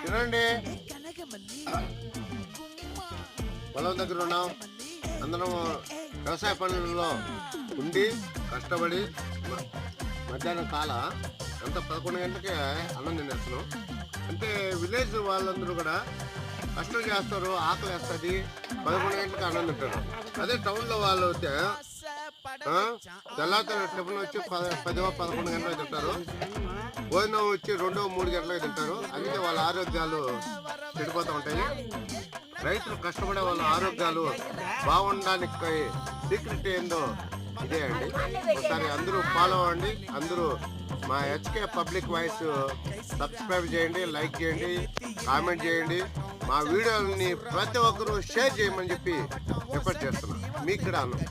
తినండి. పొలం దగ్గర ఉన్నాం, అందరం వ్యవసాయ పనులలో ఉండి కష్టపడి మధ్యాహ్నం కాల అంత 11 గంటలకే అన్నం తినేస్తున్నాం. అంటే విలేజ్ వాళ్ళందరూ కూడా కష్టం చేస్తారు, ఆకలి వేస్తుంది, 11 గంటలకు అన్నం తింటారు. అదే టౌన్లో వాళ్ళు అయితే తెల్లారి టిఫిన్ వచ్చి 10-11 గంటలకు తింటారు, భోజనం వచ్చి 2-3 గంటలకు తింటారు. అందుకే వాళ్ళ ఆరోగ్యాలు చెడిపోతూ ఉంటాయి. రైతులు కష్టపడే వాళ్ళ ఆరోగ్యాలు బాగుండడానికి సీక్రెట్ ఏందో ఇదే అండి. ఒకసారి అందరూ ఫాలో అవ్వండి. అందరూ మా హెచ్కే పబ్లిక్ వాయిస్ సబ్స్క్రైబ్ చేయండి, లైక్ చేయండి, కామెంట్ చేయండి. మా వీడియోని ప్రతి ఒక్కరూ షేర్ చేయమని చెప్పి రిక్వెస్ట్ చేస్తున్నాను. మీకు కూడా అన్నాను.